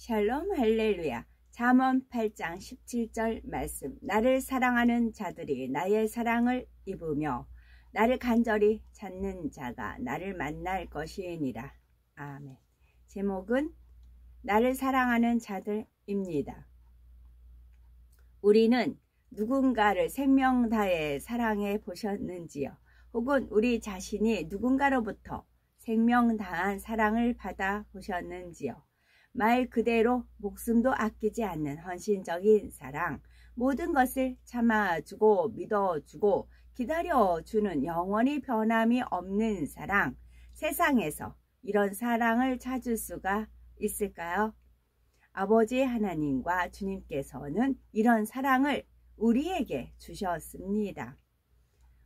샬롬 할렐루야. 잠언 8장 17절 말씀. 나를 사랑하는 자들이 나의 사랑을 입으며 나를 간절히 찾는 자가 나를 만날 것이니라. 아멘. 제목은 나를 사랑하는 자들입니다. 우리는 누군가를 생명 다해 사랑해 보셨는지요? 혹은 우리 자신이 누군가로부터 생명 다한 사랑을 받아 보셨는지요? 말 그대로 목숨도 아끼지 않는 헌신적인 사랑, 모든 것을 참아주고 믿어주고 기다려주는 영원히 변함이 없는 사랑, 세상에서 이런 사랑을 찾을 수가 있을까요? 아버지 하나님과 주님께서는 이런 사랑을 우리에게 주셨습니다.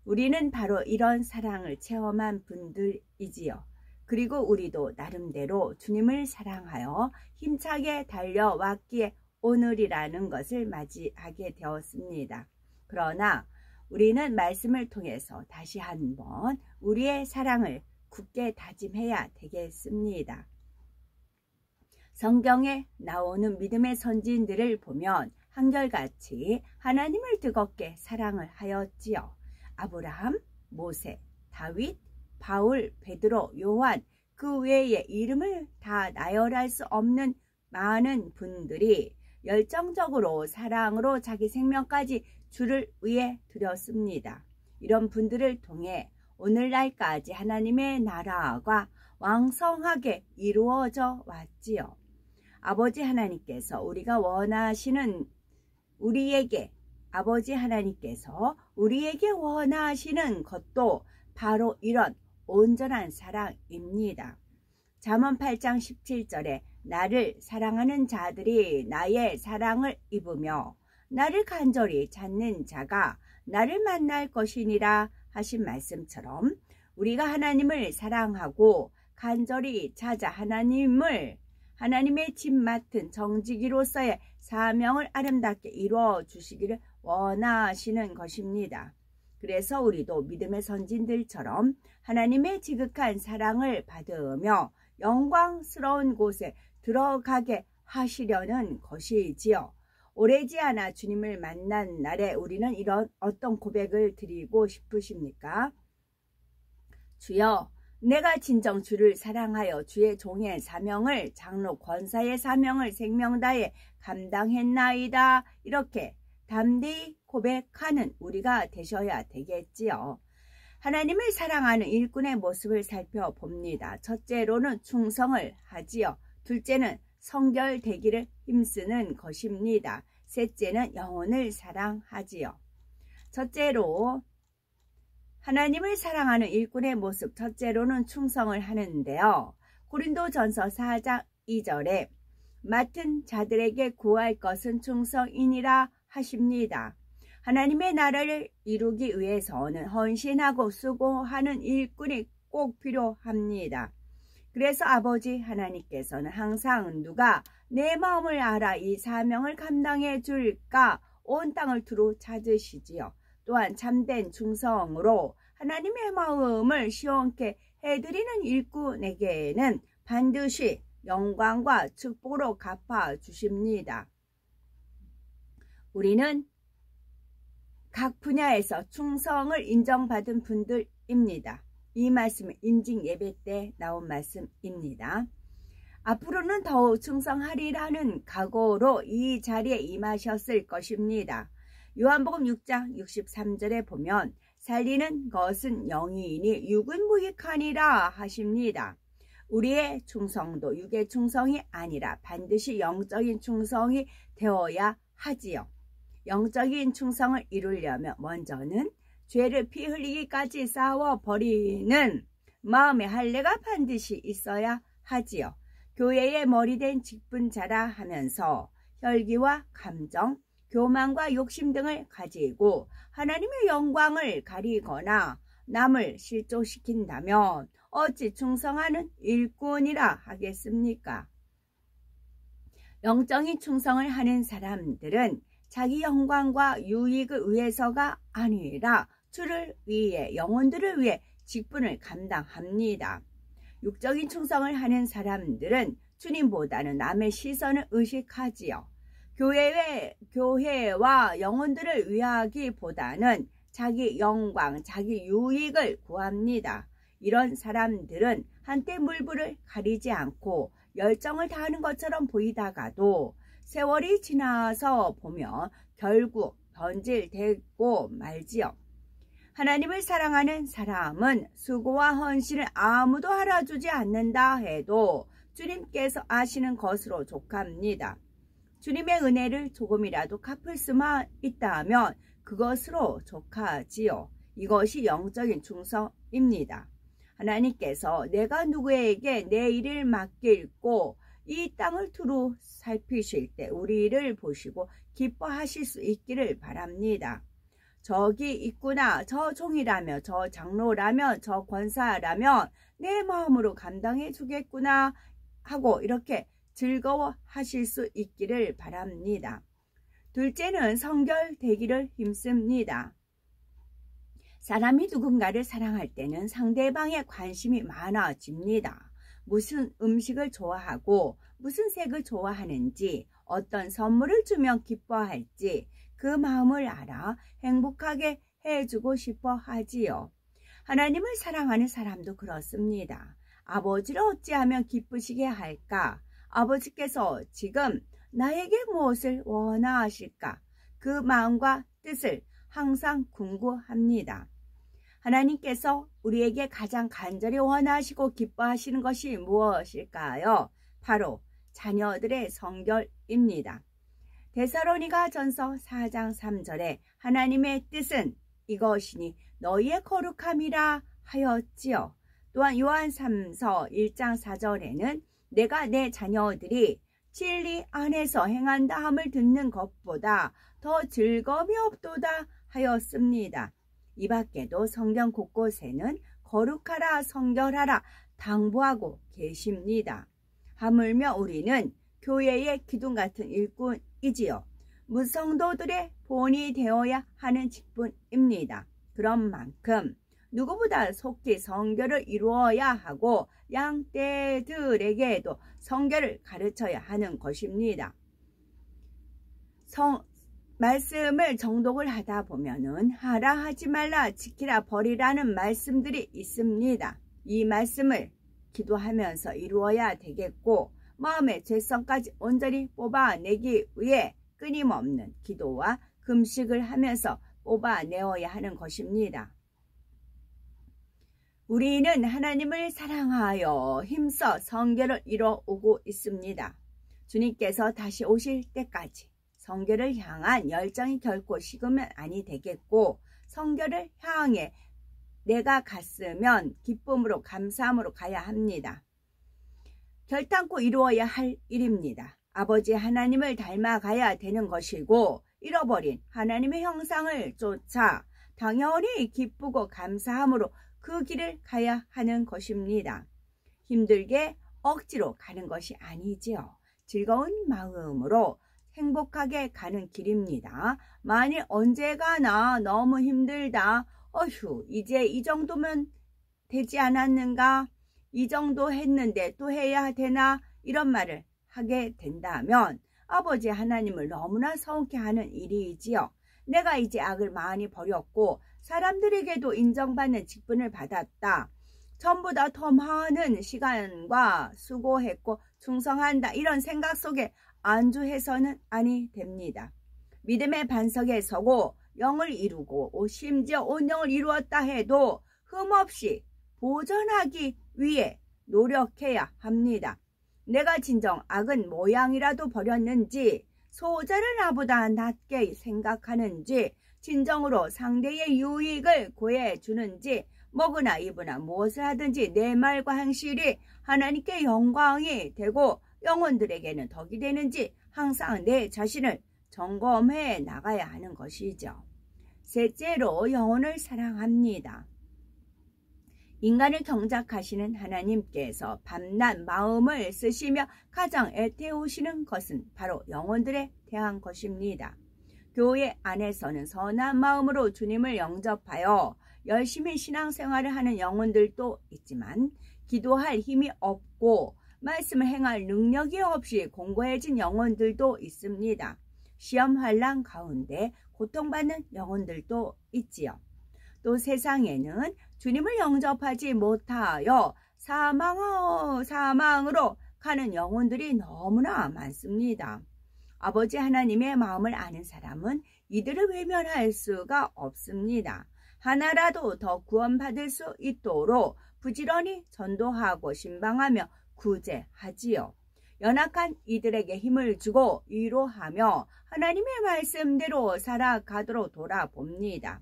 우리는 바로 이런 사랑을 체험한 분들이지요. 그리고 우리도 나름대로 주님을 사랑하여 힘차게 달려왔기에 오늘이라는 것을 맞이하게 되었습니다. 그러나 우리는 말씀을 통해서 다시 한번 우리의 사랑을 굳게 다짐해야 되겠습니다. 성경에 나오는 믿음의 선지인들을 보면 한결같이 하나님을 뜨겁게 사랑을 하였지요. 아브라함, 모세, 다윗, 바울, 베드로, 요한, 그 외에 이름을 다 나열할 수 없는 많은 분들이 열정적으로 사랑으로 자기 생명까지 주를 위해 드렸습니다. 이런 분들을 통해 오늘날까지 하나님의 나라가 왕성하게 이루어져 왔지요. 아버지 하나님께서 아버지 하나님께서 우리에게 원하시는 것도 바로 이런 온전한 사랑입니다. 잠언 8장 17절에 나를 사랑하는 자들이 나의 사랑을 입으며 나를 간절히 찾는 자가 나를 만날 것이니라 하신 말씀처럼 우리가 하나님을 사랑하고 간절히 찾아 하나님의 집 맡은 정직이로서의 사명을 아름답게 이루어 주시기를 원하시는 것입니다. 그래서 우리도 믿음의 선진들처럼 하나님의 지극한 사랑을 받으며 영광스러운 곳에 들어가게 하시려는 것이지요. 오래지 않아 주님을 만난 날에 우리는 이런 어떤 고백을 드리고 싶으십니까? 주여, 내가 진정 주를 사랑하여 주의 종의 사명을, 장로 권사의 사명을 생명 다해 감당했나이다. 이렇게 담대히 고백하는 우리가 되셔야 되겠지요. 하나님을 사랑하는 일꾼의 모습을 살펴봅니다. 첫째로는 충성을 하지요. 둘째는 성결되기를 힘쓰는 것입니다. 셋째는 영혼을 사랑하지요. 첫째로 하나님을 사랑하는 일꾼의 모습, 첫째로는 충성을 하는데요. 고린도전서 4장 2절에 맡은 자들에게 구할 것은 충성이니라 하십니다. 하나님의 나라를 이루기 위해서는 헌신하고 수고하는 일꾼이 꼭 필요합니다. 그래서 아버지 하나님께서는 항상 누가 내 마음을 알아 이 사명을 감당해 줄까 온 땅을 두루 찾으시지요. 또한 참된 충성으로 하나님의 마음을 시원케 해드리는 일꾼에게는 반드시 영광과 축복으로 갚아주십니다. 우리는 각 분야에서 충성을 인정받은 분들입니다. 이 말씀은 임직 예배 때 나온 말씀입니다. 앞으로는 더욱 충성하리라는 각오로 이 자리에 임하셨을 것입니다. 요한복음 6장 63절에 보면 살리는 것은 영이니 육은 무익하니라 하십니다. 우리의 충성도 육의 충성이 아니라 반드시 영적인 충성이 되어야 하지요. 영적인 충성을 이루려면 먼저는 죄를 피 흘리기까지 싸워버리는 마음의 할례가 반드시 있어야 하지요. 교회의 머리된 직분자라 하면서 혈기와 감정, 교만과 욕심 등을 가지고 하나님의 영광을 가리거나 남을 실족시킨다면 어찌 충성하는 일꾼이라 하겠습니까? 영적인 충성을 하는 사람들은 자기 영광과 유익을 위해서가 아니라 주를 위해, 영혼들을 위해 직분을 감당합니다. 육적인 충성을 하는 사람들은 주님보다는 남의 시선을 의식하지요. 교회와 영혼들을 위하기보다는 자기 영광, 자기 유익을 구합니다. 이런 사람들은 한때 물불을 가리지 않고 열정을 다하는 것처럼 보이다가도 세월이 지나서 보면 결국 변질되고 말지요. 하나님을 사랑하는 사람은 수고와 헌신을 아무도 알아주지 않는다 해도 주님께서 아시는 것으로 족합니다. 주님의 은혜를 조금이라도 갚을 수만 있다면 그것으로 족하지요. 이것이 영적인 충성입니다. 하나님께서 내가 누구에게 내 일을 맡기고 이 땅을 두루 살피실 때 우리를 보시고 기뻐하실 수 있기를 바랍니다. 저기 있구나, 저 종이라며, 저 장로라며, 저 권사라며 내 마음으로 감당해 주겠구나 하고 이렇게 즐거워하실 수 있기를 바랍니다. 둘째는 성결되기를 힘씁니다. 사람이 누군가를 사랑할 때는 상대방의 관심이 많아집니다. 무슨 음식을 좋아하고 무슨 색을 좋아하는지, 어떤 선물을 주면 기뻐할지 그 마음을 알아 행복하게 해주고 싶어 하지요. 하나님을 사랑하는 사람도 그렇습니다. 아버지를 어찌하면 기쁘시게 할까? 아버지께서 지금 나에게 무엇을 원하실까? 그 마음과 뜻을 항상 궁금합니다. 하나님께서 우리에게 가장 간절히 원하시고 기뻐하시는 것이 무엇일까요? 바로 자녀들의 성결입니다. 데살로니가 전서 4장 3절에 하나님의 뜻은 이것이니 너희의 거룩함이라 하였지요. 또한 요한 3서 1장 4절에는 내가 내 자녀들이 진리 안에서 행한다 함을 듣는 것보다 더 즐거움이 없도다 하였습니다. 이 밖에도 성경 곳곳에는 거룩하라 성결하라 당부하고 계십니다. 하물며 우리는 교회의 기둥 같은 일꾼이지요. 무성도들의 본이 되어야 하는 직분입니다. 그런 만큼 누구보다 속히 성결을 이루어야 하고 양떼들에게도 성결을 가르쳐야 하는 것입니다. 말씀을 정독을 하다 보면은 하라 하지 말라 지키라 버리라는 말씀들이 있습니다. 이 말씀을 기도하면서 이루어야 되겠고 마음의 죄성까지 온전히 뽑아내기 위해 끊임없는 기도와 금식을 하면서 뽑아내어야 하는 것입니다. 우리는 하나님을 사랑하여 힘써 성결을 이뤄오고 있습니다. 주님께서 다시 오실 때까지 성결을 향한 열정이 결코 식으면 아니 되겠고 성결을 향해 내가 갔으면 기쁨으로 감사함으로 가야 합니다. 결단코 이루어야 할 일입니다. 아버지 하나님을 닮아가야 되는 것이고 잃어버린 하나님의 형상을 쫓아 당연히 기쁘고 감사함으로 그 길을 가야 하는 것입니다. 힘들게 억지로 가는 것이 아니지요. 즐거운 마음으로 행복하게 가는 길입니다. 만일 언제 가나 너무 힘들다. 어휴, 이제 이 정도면 되지 않았는가? 이 정도 했는데 또 해야 되나? 이런 말을 하게 된다면 아버지 하나님을 너무나 서운케 하는 일이지요. 내가 이제 악을 많이 버렸고 사람들에게도 인정받는 직분을 받았다. 전보다 더 많은 시간과 수고했고 충성한다. 이런 생각 속에 안주해서는 아니 됩니다. 믿음의 반석에 서고 영을 이루고 심지어 온 영을 이루었다 해도 흠없이 보존하기 위해 노력해야 합니다. 내가 진정 악은 모양이라도 버렸는지 소자를 나보다 낮게 생각하는지 진정으로 상대의 유익을 구해주는지 먹으나 입으나 무엇을 하든지 내 말과 행실이 하나님께 영광이 되고 영혼들에게는 덕이 되는지 항상 내 자신을 점검해 나가야 하는 것이죠. 셋째로 영혼을 사랑합니다. 인간을 경작하시는 하나님께서 밤낮 마음을 쓰시며 가장 애태우시는 것은 바로 영혼들에 대한 것입니다. 교회 안에서는 선한 마음으로 주님을 영접하여 열심히 신앙생활을 하는 영혼들도 있지만 기도할 힘이 없고 말씀을 행할 능력이 없이 공고해진 영혼들도 있습니다. 시험 환난 가운데 고통받는 영혼들도 있지요. 또 세상에는 주님을 영접하지 못하여 사망으로 가는 영혼들이 너무나 많습니다. 아버지 하나님의 마음을 아는 사람은 이들을 외면할 수가 없습니다. 하나라도 더 구원받을 수 있도록 부지런히 전도하고 신방하며 구제하지요. 연약한 이들에게 힘을 주고 위로하며 하나님의 말씀대로 살아가도록 돌아봅니다.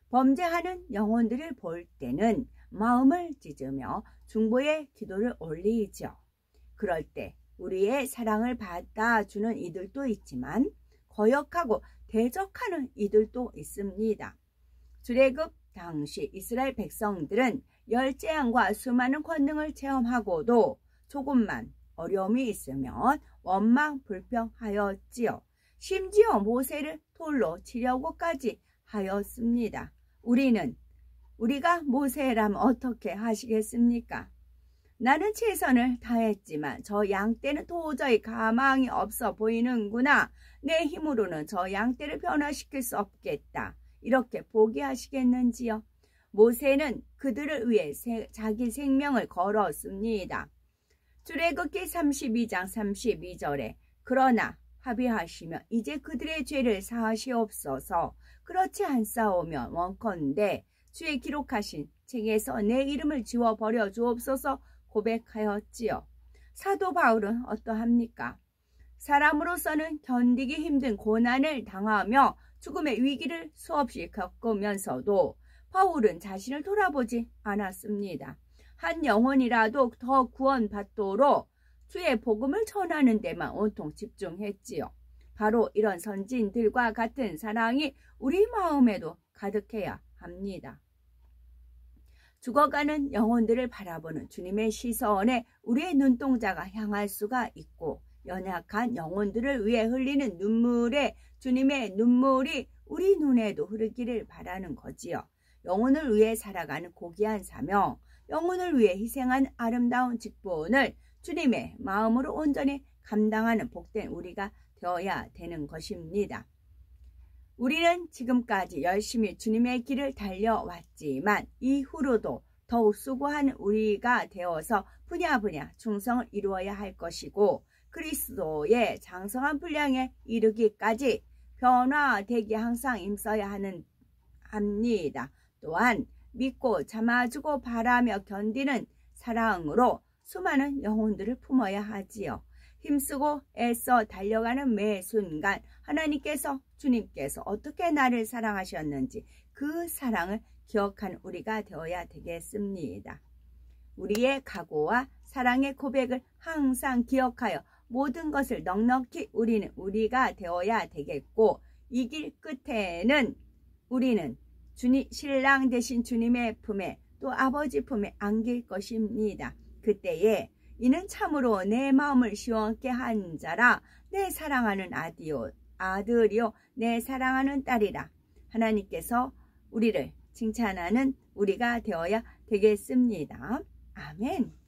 범죄하는 영혼들을 볼 때는 마음을 찢으며 중보의 기도를 올리죠. 그럴 때 우리의 사랑을 받아주는 이들도 있지만 거역하고 대적하는 이들도 있습니다. 출애굽 당시 이스라엘 백성들은 열재앙과 수많은 권능을 체험하고도 조금만 어려움이 있으면 원망불평하였지요. 심지어 모세를 돌로 치려고까지 하였습니다. 우리가 모세라면 어떻게 하시겠습니까? 나는 최선을 다했지만 저 양떼는 도저히 가망이 없어 보이는구나. 내 힘으로는 저 양떼를 변화시킬 수 없겠다. 이렇게 포기하시겠는지요? 모세는 그들을 위해 자기 생명을 걸었습니다. 출애굽기 32장 32절에 그러나 합의하시며 이제 그들의 죄를 사하시옵소서. 그렇지 않사오면 원컨대 주의 기록하신 책에서 내 이름을 지워버려 주옵소서 고백하였지요. 사도 바울은 어떠합니까? 사람으로서는 견디기 힘든 고난을 당하며 죽음의 위기를 수없이 겪으면서도 바울은 자신을 돌아보지 않았습니다. 한 영혼이라도 더 구원받도록 주의 복음을 전하는 데만 온통 집중했지요. 바로 이런 선지인들과 같은 사랑이 우리 마음에도 가득해야 합니다. 죽어가는 영혼들을 바라보는 주님의 시선에 우리의 눈동자가 향할 수가 있고 연약한 영혼들을 위해 흘리는 눈물에 주님의 눈물이 우리 눈에도 흐르기를 바라는 거지요. 영혼을 위해 살아가는 고귀한 사명, 영혼을 위해 희생한 아름다운 직분을 주님의 마음으로 온전히 감당하는 복된 우리가 되어야 되는 것입니다. 우리는 지금까지 열심히 주님의 길을 달려왔지만 이후로도 더욱 수고하는 우리가 되어서 분야분야 충성을 이루어야 할 것이고 그리스도의 장성한 분량에 이르기까지 변화되기 항상 힘써야 합니다. 또한 믿고 참아주고 바라며 견디는 사랑으로 수많은 영혼들을 품어야 하지요. 힘쓰고 애써 달려가는 매 순간 주님께서 어떻게 나를 사랑하셨는지 그 사랑을 기억하는 우리가 되어야 되겠습니다. 우리의 각오와 사랑의 고백을 항상 기억하여 모든 것을 넉넉히 우리가 되어야 되겠고 이 길 끝에는 우리는 신랑 되신 주님의 품에 또 아버지 품에 안길 것입니다. 그때에 이는 참으로 내 마음을 시원케 한 자라 내 사랑하는 아들이요 내 사랑하는 딸이라. 하나님께서 우리를 칭찬하는 우리가 되어야 되겠습니다. 아멘.